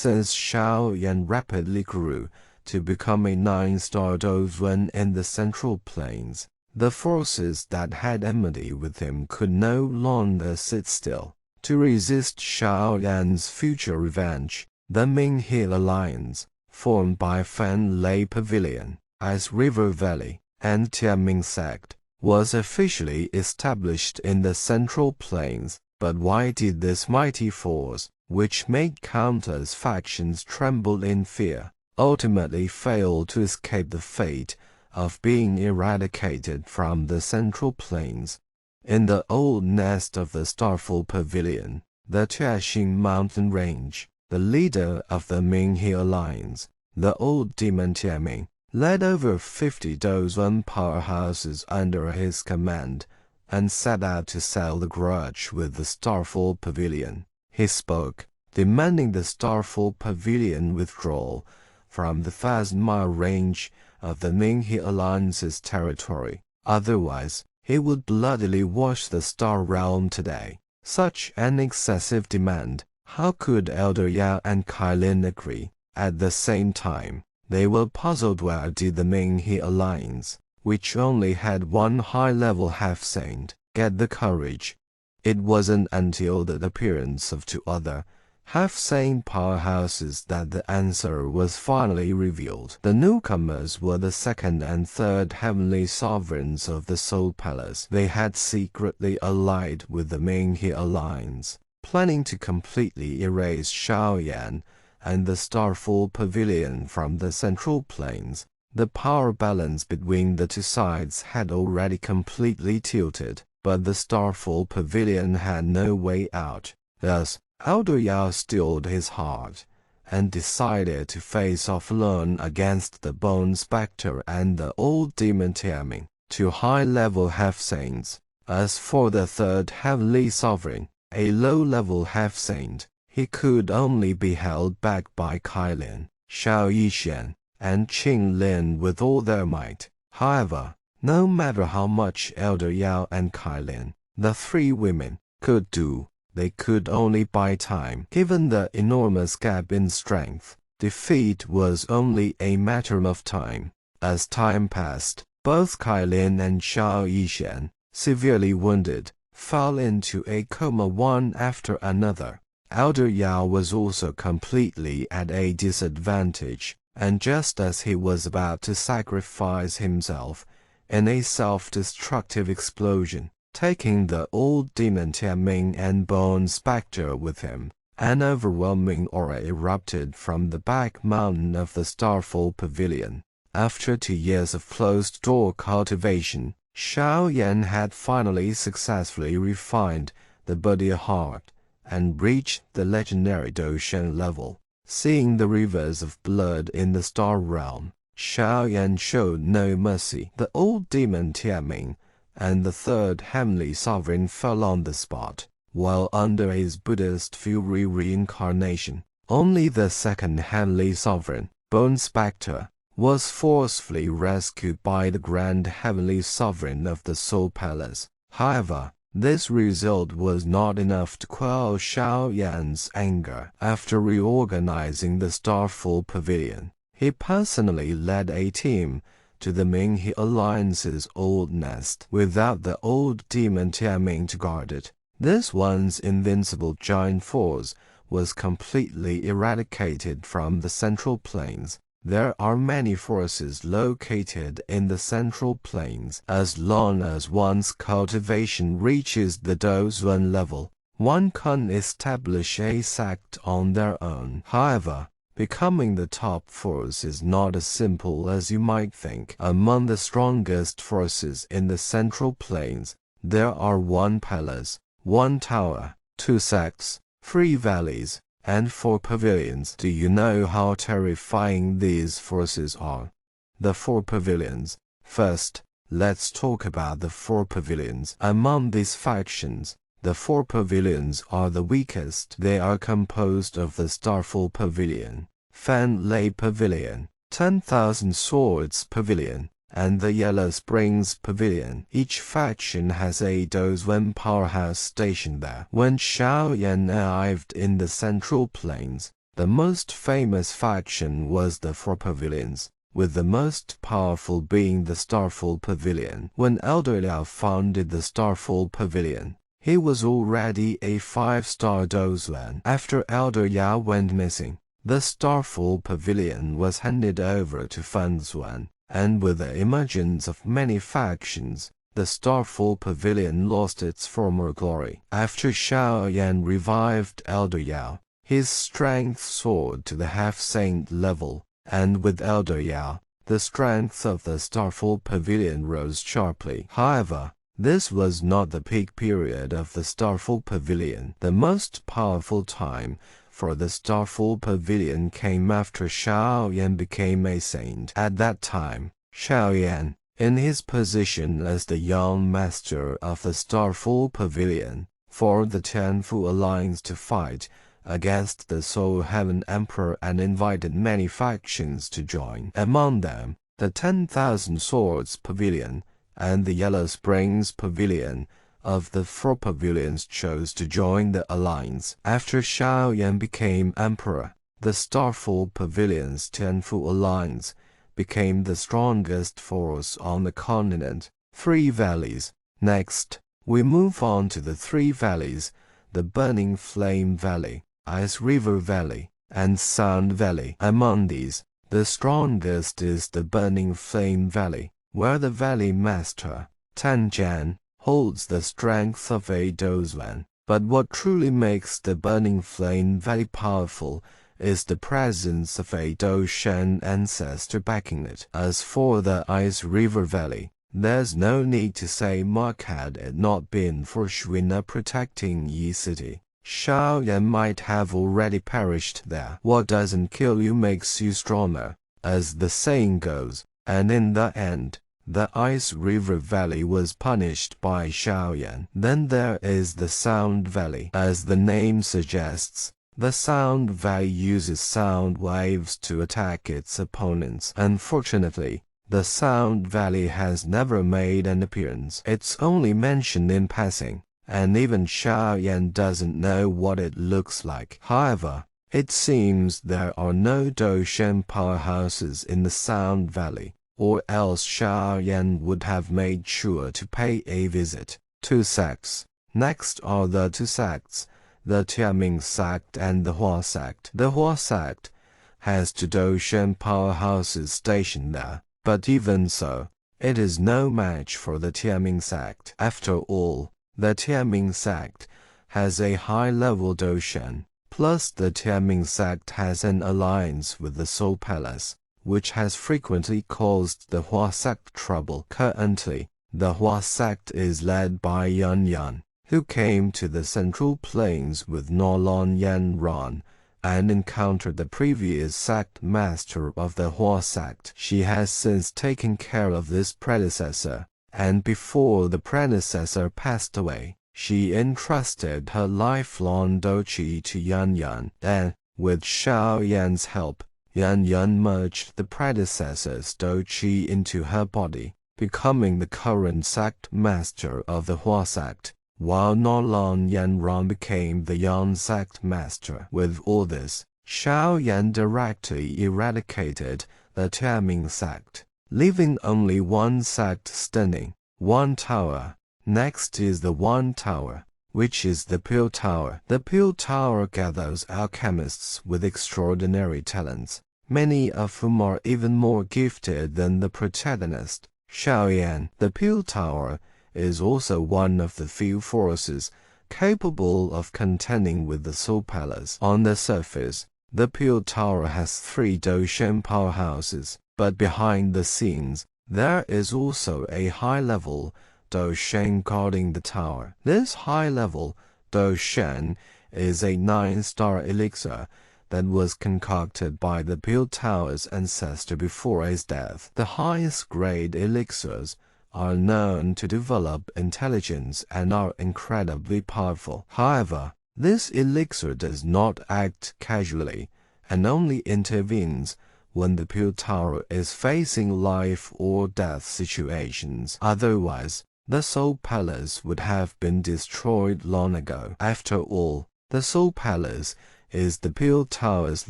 since Shaoyan rapidly grew to become a 9-star dozwen in the Central Plains. The forces that had enmity with him could no longer sit still. To resist Shaoyan's future revenge, the Minghe Alliance, formed by Fan Lei Pavilion, Ice River Valley, and Tianming sect, was officially established in the Central Plains. But why did this mighty force, which made countless factions tremble in fear, ultimately fail to escape the fate of being eradicated from the Central Plains? In the old nest of the Starfall Pavilion, the Tuashing Mountain Range, the leader of the Minghe Alliance, the old demon Tianming, led over 50 dozwen powerhouses under his command, and set out to settle the grudge with the Starfall Pavilion. He spoke, demanding the Starfall Pavilion withdrawal from the 1,000-mile range of the Minghe Alliance's territory. Otherwise, he would bloodily wash the Star Realm today. Such an excessive demand. How could Elder Yao and Kailin agree? At the same time, they were puzzled. Where did the Minghe Alliance, which only had one high-level half-saint, get the courage? It wasn't until the appearance of 2 other half-saint powerhouses that the answer was finally revealed. The newcomers were the 2nd and 3rd heavenly sovereigns of the Soul Palace. They had secretly allied with the Minghe Alliance, planning to completely erase Shaoyan and the Starfall Pavilion from the Central Plains. The power balance between the 2 sides had already completely tilted, but the Starfall Pavilion had no way out. Thus, Elder Yao steeled his heart and decided to face off alone against the Bone Spectre and the old demon Tianming, 2 high-level half-saints. As for the 3rd heavenly sovereign, a low-level half-saint, he could only be held back by Kailin, Shao Yishan, and Qing Lin with all their might. However, no matter how much Elder Yao and Kailin, the 3 women, could do, they could only buy time. Given the enormous gap in strength, defeat was only a matter of time. As time passed, both Kailin and Shao Yishan, severely wounded, fell into a coma one after another. Elder Yao was also completely at a disadvantage, and just as he was about to sacrifice himself in a self-destructive explosion, taking the old demon Tianming and Bone Spectre with him, an overwhelming aura erupted from the back mountain of the Starfall Pavilion. After 2 years of closed-door cultivation, Shaoyan had finally successfully refined the body heart and reached the legendary Doshen level. Seeing the rivers of blood in the Star Realm, Shaoyan showed no mercy. The old demon Tianming and the 3rd heavenly sovereign fell on the spot, while under his Buddhist fury reincarnation, only the 2nd heavenly sovereign, Bone Spectre, was forcefully rescued by the Grand Heavenly Sovereign of the Soul Palace. However, this result was not enough to quell Shaoyan's anger. After reorganizing the Starfall Pavilion, he personally led a team to the Minghe Alliance's old nest without the old demon Tianming to guard it. This once invincible giant force was completely eradicated from the Central Plains. There are many forces located in the Central Plains. As long as one's cultivation reaches the Dozwen level, one can establish a sect on their own. However, becoming the top force is not as simple as you might think. Among the strongest forces in the Central Plains, there are 1 palace, 1 tower, 2 sects, 3 valleys, and 4 pavilions. Do you know how terrifying these forces are? The 4 pavilions. First, let's talk about the 4 pavilions. Among these factions, the 4 pavilions are the weakest. They are composed of the Starfall Pavilion, Fan Lei Pavilion, 10,000 Swords Pavilion, and the Yellow Springs Pavilion. Each faction has a Dozwen powerhouse stationed there. When Shaoyan arrived in the Central Plains, The most famous faction was the Four Pavilions, with the most powerful being the Starfall Pavilion. When Elder Liao founded the Starfall Pavilion, he was already a 5-star Dozwan. After Elder Yao went missing, the Starfall Pavilion was handed over to Fan Zuan, and with the emergence of many factions, the Starfall Pavilion lost its former glory. After Xiao Yan revived Elder Yao, his strength soared to the half-saint level, and with Elder Yao, the strength of the Starfall Pavilion rose sharply. However, this was not the peak period of the Starfall Pavilion. The most powerful time for the Starfall Pavilion came after Xiao Yan became a saint. At that time, Xiao Yan, in his position as the young master of the Starfall Pavilion, formed the Tianfu Alliance to fight against the Soul Heaven Emperor and invited many factions to join. Among them, the 10,000 Swords Pavilion and the Yellow Springs Pavilion of the Four Pavilions chose to join the alliance. After Xiao Yan became emperor, the Starfall Pavilion's Tianfu Alliance became the strongest force on the continent. 3 valleys. Next, we move on to the 3 valleys: the Burning Flame Valley, Ice River Valley, and Sound Valley. Among these, the strongest is the Burning Flame Valley, where the Valley Master, Tan Jian, holds the strength of a Dozwan. But what truly makes the Burning Flame Valley powerful is the presence of a Doshan ancestor backing it. As for the Ice River Valley, there's no need to say much. Had it not been for Shuina protecting Yi City, Xiao Yan might have already perished there. What doesn't kill you makes you stronger, as the saying goes, and in the end, the Ice River Valley was punished by Xiao Yan. Then there is the Sound Valley. As the name suggests, the Sound Valley uses sound waves to attack its opponents. Unfortunately, the Sound Valley has never made an appearance. It's only mentioned in passing, and even Xiao Yan doesn't know what it looks like. However, it seems there are no Doshan powerhouses in the Sound Valley, or else Xiao Yan would have made sure to pay a visit. 2 sects. Next are the 2 sects, the Tianming sect and the Hua sect. The Hua sect has 2 Doshan powerhouses stationed there, but even so, it is no match for the Tianming sect. After all, the Tianming sect has a high-level Doshan, plus the Tianming sect has an alliance with the Soul Palace, which has frequently caused the Hua sect trouble. Currently, the Hua sect is led by Yan Yan, who came to the Central Plains with Nolon Yan Ran and encountered the previous sect master of the Hua sect. She has since taken care of this predecessor, and before the predecessor passed away, she entrusted her lifelong doqi to Yan Yan, and, with Xiao Yan's help, Yan Yan merged the predecessor's doqi into her body, becoming the current sect master of the Hua sect, while Nolon Yan Ran became the Yan sect master. With all this, Xiao Yan directly eradicated the Tianming sect, leaving only 1 sect standing, 1 tower. Next is the 1 tower, which is the Pure Tower. The Pure Tower gathers alchemists with extraordinary talents, many of whom are even more gifted than the protagonist, Xiao Yan. The Pure Tower is also one of the few forces capable of contending with the Soul Palace. On the surface, the Pure Tower has 3 Doshan powerhouses, but behind the scenes, there is also a high-level Doshan guarding the tower. This high-level Doshan is a 9-star elixir that was concocted by the Pure Tower's ancestor before his death. The highest grade elixirs are known to develop intelligence and are incredibly powerful. However, this elixir does not act casually and only intervenes when the Pure Tower is facing life or death situations. Otherwise, the Soul Palace would have been destroyed long ago. After all, the Soul Palace is the Peel Tower's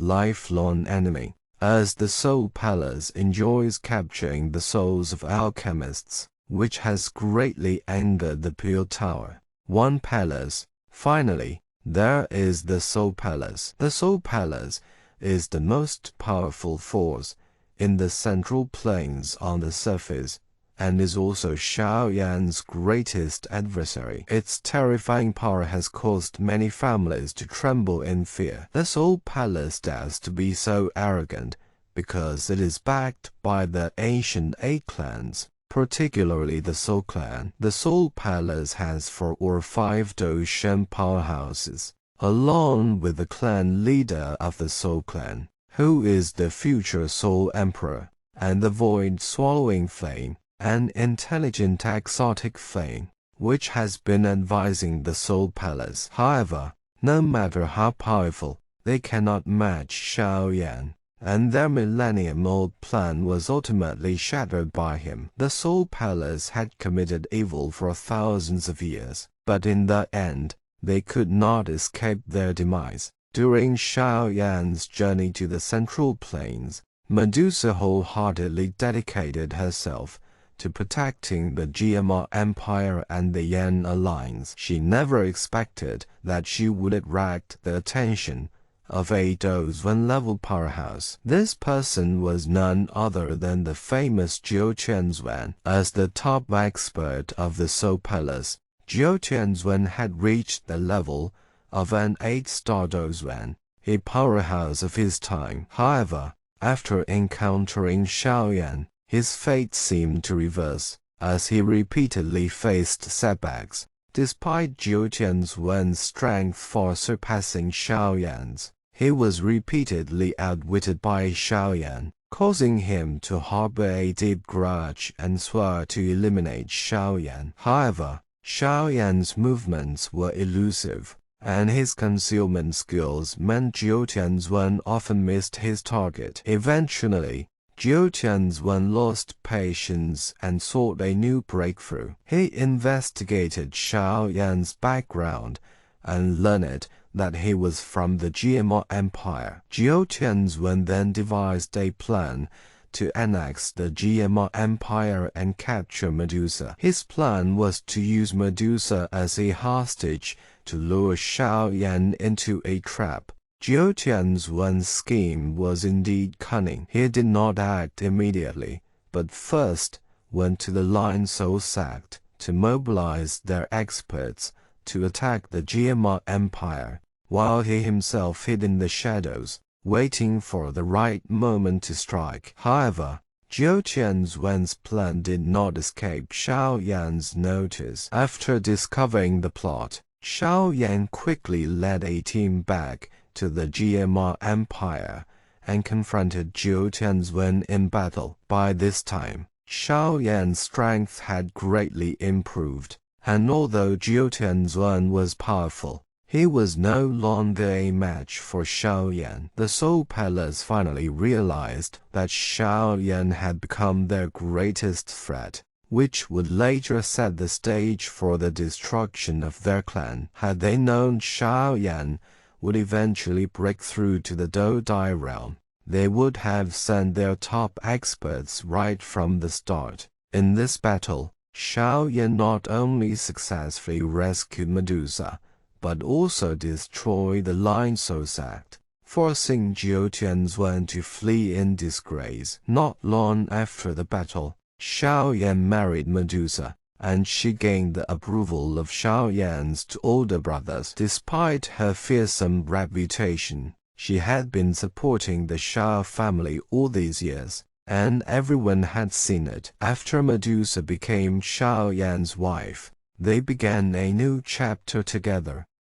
lifelong enemy, as the Soul Palace enjoys capturing the souls of alchemists, which has greatly angered the Peel Tower. One palace. Finally, there is the Soul Palace. The Soul Palace is the most powerful force in the Central Plains on the surface, and is also Xiaoyan's greatest adversary. Its terrifying power has caused many families to tremble in fear. The Soul Palace dares to be so arrogant because it is backed by the ancient 8 clans, particularly the Soul Clan. The Soul Palace has 4 or 5 Doshan powerhouses, along with the clan leader of the Soul Clan, who is the future Soul Emperor, and the void-swallowing flame, an intelligent exotic flame, which has been advising the Soul Palace. However, no matter how powerful, they cannot match Xiaoyan, and their millennium-old plan was ultimately shattered by him. The Soul Palace had committed evil for thousands of years, but in the end, they could not escape their demise. During Xiaoyan's journey to the Central Plains, Medusa wholeheartedly dedicated herself to protecting the GMR Empire and the Yan Alliance. She never expected that she would attract the attention of a Dozwen level powerhouse. This person was none other than the famous Zhou Qianzuan. As the top expert of the Soul Palace, Zhou Qianzuan had reached the level of an 8-star Dozwen, a powerhouse of his time. However, after encountering Xiaoyan, his fate seemed to reverse, as he repeatedly faced setbacks. Despite Zhou Qianzuan's strength far surpassing Xiaoyan's, he was repeatedly outwitted by Xiaoyan, causing him to harbor a deep grudge and swear to eliminate Xiaoyan. However, Xiaoyan's movements were elusive, and his concealment skills meant Zhou Qianzuan often missed his target. Eventually, Zhou Qianzuan lost patience and sought a new breakthrough. He investigated Xiaoyan's background and learned that he was from the GMR Empire. Zhou Qianzuan then devised a plan to annex the GMR Empire and capture Medusa. His plan was to use Medusa as a hostage to lure Xiaoyan into a trap. Zhou Qianzuan's scheme was indeed cunning. He did not act immediately, but first went to the Lion Soul sect to mobilize their experts to attack the GMR Empire, while he himself hid in the shadows, waiting for the right moment to strike. However, Zhou Qianzuan's plan did not escape Xiaoyan's notice. After discovering the plot, Xiaoyan quickly led a team back to the GMR Empire and confronted Zhou Qianzuan in battle. By this time, Xiaoyan's strength had greatly improved, and although Zhou Qianzuan was powerful, he was no longer a match for Xiaoyan. The Soul Palace finally realized that Xiaoyan had become their greatest threat, which would later set the stage for the destruction of their clan. Had they known Xiaoyan would eventually break through to the Dodai realm, they would have sent their top experts right from the start. In this battle, Xiaoyan not only successfully rescued Medusa, but also destroyed the Lion Soul sect, forcing Zhou Qianzuan to flee in disgrace. Not long after the battle, Xiaoyan married Medusa, and she gained the approval of Xiaoyan's two older brothers. Despite her fearsome reputation, she had been supporting the Xiao family all these years, and everyone had seen it. After Medusa became Xiaoyan's wife, they began a new chapter together.